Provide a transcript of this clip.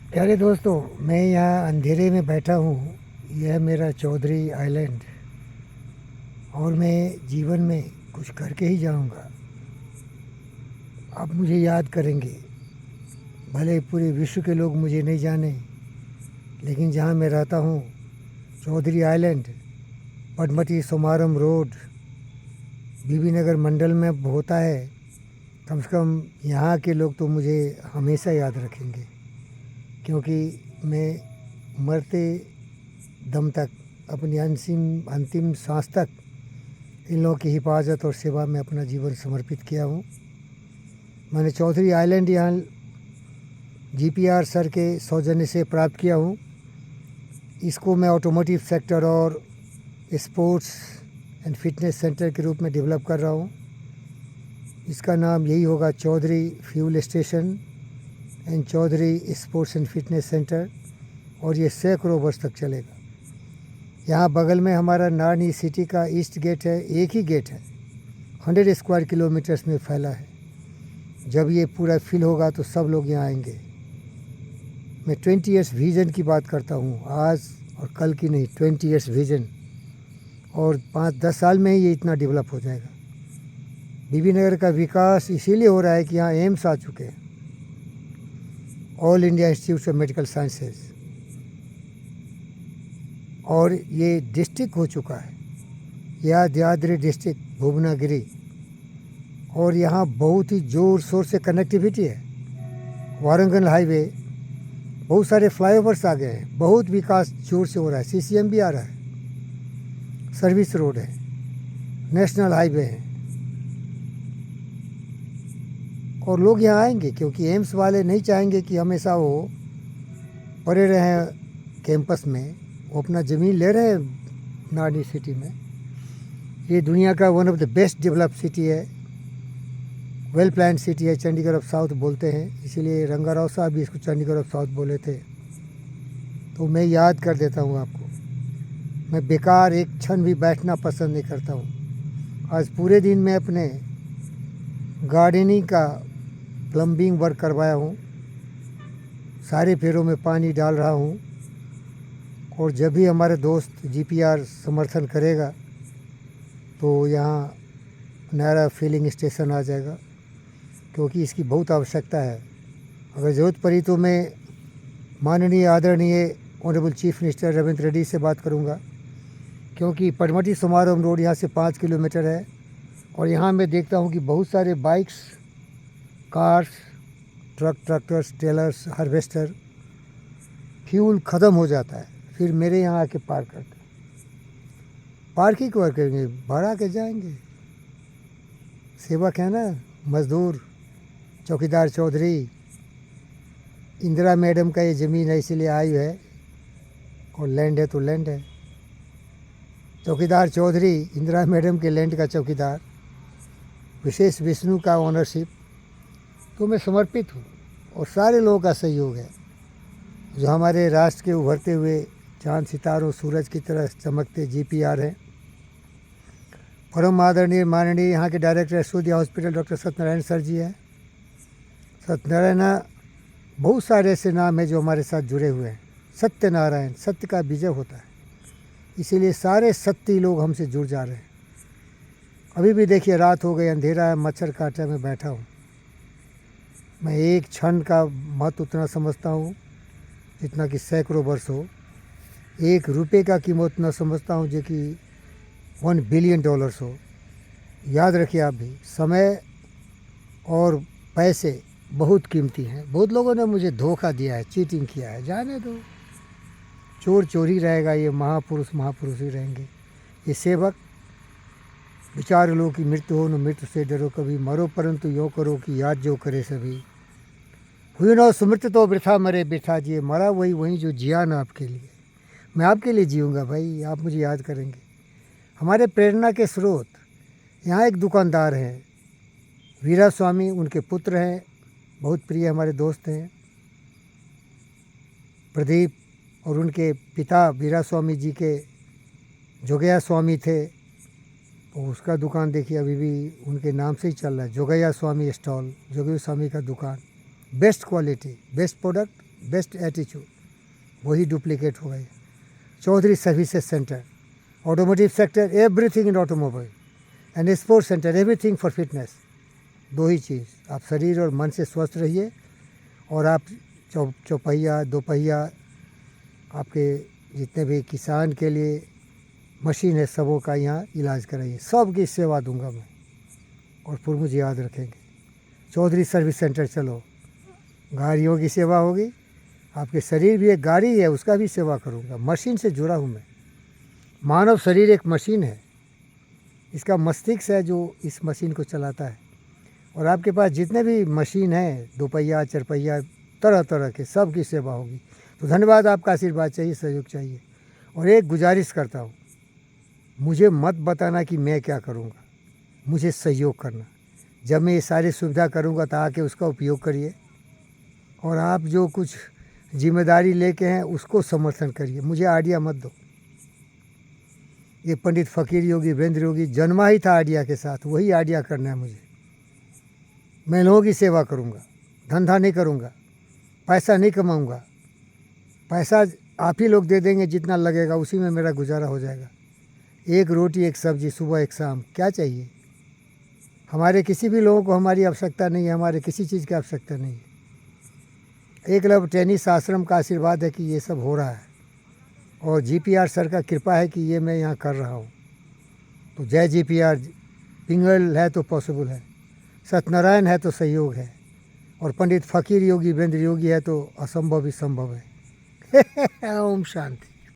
प्यारे दोस्तों, मैं यहाँ अंधेरे में बैठा हूँ। यह मेरा चौधरी आइलैंड और मैं जीवन में कुछ करके ही जाऊँगा। आप मुझे याद करेंगे, भले पूरे विश्व के लोग मुझे नहीं जाने, लेकिन जहाँ मैं रहता हूँ, चौधरी आइलैंड, पडमटी सोमारम रोड, बीबी नगर मंडल में होता है। कम से कम यहाँ के लोग तो मुझे हमेशा याद रखेंगे, क्योंकि मैं मरते दम तक, अपनी अंतिम अंतिम सांस तक इन लोगों की हिफाजत और सेवा में अपना जीवन समर्पित किया हूँ। मैंने चौधरी आइलैंड यहाँ जीपीआर सर के सौजन्य से प्राप्त किया हूँ। इसको मैं ऑटोमोटिव सेक्टर और स्पोर्ट्स एंड फिटनेस सेंटर के रूप में डेवलप कर रहा हूँ। इसका नाम यही होगा, Chaudhary fuel station and Chaudhary sports and fitness centre, और ये सैकड़ों वर्ष तक चलेगा। यहाँ बगल में हमारा नारनी सिटी का ईस्ट गेट है। एक ही गेट है, 100 स्क्वायर किलोमीटर्स में फैला है। जब ये पूरा फिल होगा तो सब लोग यहाँ आएंगे। मैं 20 ईयर्स विज़न की बात करता हूँ, आज और कल की नहीं, 20 ईयर्स विज़न, और 5-10 साल में ही ये इतना डेवलप हो जाएगा। बीबी नगर का विकास इसीलिए हो रहा है कि यहाँ एम्स आ चुके हैं, all India institute of medical sciences, और ये डिस्ट्रिक्ट हो चुका है, यादाद्री डिस्ट्रिक्ट भुवनागिरी, और यहाँ बहुत ही ज़ोर शोर से कनेक्टिविटी है। वारंगल हाईवे, बहुत सारे फ्लाईओवर्स आ गए हैं, बहुत विकास जोर से हो रहा है। सीसीएम भी आ रहा है, सर्विस रोड है, नेशनल हाईवे है, और लोग यहाँ आएंगे क्योंकि एम्स वाले नहीं चाहेंगे कि हमेशा वो पड़े रहें कैंपस में। वो अपना ज़मीन ले रहे हैं नारनी सिटी में। ये दुनिया का one of the best developed city है, वेल प्लान सिटी है। चंडीगढ़ ऑफ साउथ बोलते हैं, इसीलिए रंगाराव साहब भी इसको चंडीगढ़ ऑफ साउथ बोले थे। तो मैं याद कर देता हूँ आपको, मैं बेकार एक क्षण भी बैठना पसंद नहीं करता हूँ। आज पूरे दिन मैं अपने गार्डनिंग का प्लम्बिंग वर्क करवाया हूँ, सारे पेड़ों में पानी डाल रहा हूँ, और जब भी हमारे दोस्त जीपीआर समर्थन करेगा तो यहाँ नया फिलिंग स्टेशन आ जाएगा, क्योंकि इसकी बहुत आवश्यकता है। अगर ज़रूरत पड़ी तो मैं माननीय आदरणीय honourable chief minister Ravindra Reddy से बात करूँगा, क्योंकि पडमटी सोमारम रोड यहाँ से 5 किलोमीटर है, और यहाँ मैं देखता हूँ कि बहुत सारे bikes, cars, tractors, trailers, harvester, fuel ख़त्म हो जाता है, फिर मेरे यहाँ आके पार्क करते हैं। पार्किंग क्यों करेंगे, भाड़ा के जाएंगे। सेवक है ना, मज़दूर, चौकीदार चौधरी, इंदिरा मैडम का ये ज़मीन है इसीलिए आयु है, और लैंड है तो लैंड है। चौकीदार चौधरी, इंदिरा मैडम के लैंड का चौकीदार, विशेष विष्णु का ओनरशिप, तो मैं समर्पित हूँ, और सारे लोगों का सहयोग है। जो हमारे राष्ट्र के उभरते हुए चांद सितारों सूरज की तरह चमकते जीपीआर हैं। परम आदरणीय माननीय यहाँ के director Surya hospital doctor Satyanarayan sir ji हैं। सत्यनारायण, बहुत सारे ऐसे नाम हैं जो हमारे साथ जुड़े हुए हैं। सत्यनारायण, सत्य का विजय होता है, इसीलिए सारे सत्य लोग हमसे जुड़ जा रहे हैं। अभी भी देखिए, रात हो गई, अंधेरा है, मच्छर कांटे में बैठा हूँ। मैं एक क्षण का महत्व उतना समझता हूँ जितना कि सैकड़ों वर्ष हो। ₹1 का कीमत उतना समझता हूँ जो कि $1 बिलियन हो। याद रखिए आप भी, समय और पैसे बहुत कीमती हैं। बहुत लोगों ने मुझे धोखा दिया है, चीटिंग किया है, जाने दो, चोर चोर ही रहेगा, ये महापुरुष महापुरुष ही रहेंगे। ये सेवक, विचार लो कि मृत्यु हो न मृत्यु से डरो, कभी मरो परंतु यो करो कि याद जो करे सभी। हुई न सुमृत तो वृथा मरे वृथा जिए, मरा वही वही जो जिया ना आपके लिए। मैं आपके लिए जीऊँगा भाई, आप मुझे याद करेंगे। हमारे प्रेरणा के स्रोत, यहाँ एक दुकानदार हैं वीरा स्वामी, उनके पुत्र हैं, बहुत प्रिय हमारे दोस्त हैं प्रदीप, और उनके पिता वीरा स्वामी जी के जोगया स्वामी थे, तो उसका दुकान देखिए अभी भी उनके नाम से ही चल रहा है, जोगया स्वामी स्टॉल, जोगया स्वामी का दुकान। Best quality, best product, best attitude, वही डुप्लीकेट हो गई। Chaudhary services centre, automotive sector, everything in automobile and sports centre, everything for fitness. दो ही चीज़, आप शरीर और मन से स्वस्थ रहिए और आप चौपहिया दोपहिया आपके जितने भी किसान के लिए मशीन है सबों का यहाँ इलाज कराइए, सबकी सेवा दूंगा मैं। और फिर मुझे याद रखेंगे, चौधरी सर्विस सेंटर चलो, गाड़ियों की सेवा होगी, आपके शरीर भी एक गाड़ी है उसका भी सेवा करूँगा। मशीन से जुड़ा हूँ मैं। मानव शरीर एक मशीन है, इसका मस्तिष्क है जो इस मशीन को चलाता है। और आपके पास जितने भी मशीन हैं, दोपहिया चरपहिया तरह तरह के, सब की सेवा होगी। तो धन्यवाद, आपका आशीर्वाद चाहिए, सहयोग चाहिए। और एक गुजारिश करता हूँ, मुझे मत बताना कि मैं क्या करूँगा, मुझे सहयोग करना। जब मैं ये सारी सुविधा करूँगा तो आके उसका उपयोग करिए और आप जो कुछ जिम्मेदारी लेके हैं उसको समर्थन करिए, मुझे आइडिया मत दो। ये पंडित फ़कीर योगी वीरेंद्र योगी जन्मा ही था आइडिया के साथ, वही आइडिया करना है मुझे। मैं लोगों की सेवा करूँगा, धंधा नहीं करूँगा, पैसा नहीं कमाऊँगा। पैसा आप ही लोग दे देंगे, जितना लगेगा उसी में मेरा गुजारा हो जाएगा। एक रोटी एक सब्जी सुबह एक शाम, क्या चाहिए हमारे किसी भी लोगों को, हमारी आवश्यकता नहीं है, हमारे किसी चीज़ की आवश्यकता नहीं है। एकलव्य टेनिस आश्रम का आशीर्वाद है कि ये सब हो रहा है और GPR सर का कृपा है कि ये मैं यहाँ कर रहा हूँ। तो जय GPR। पिंगल है तो पॉसिबल है, सत्यनारायण है तो सहयोग है, और पंडित फ़कीर योगी वीरेंद्र योगी है तो असंभव ही संभव है। ओम शांति।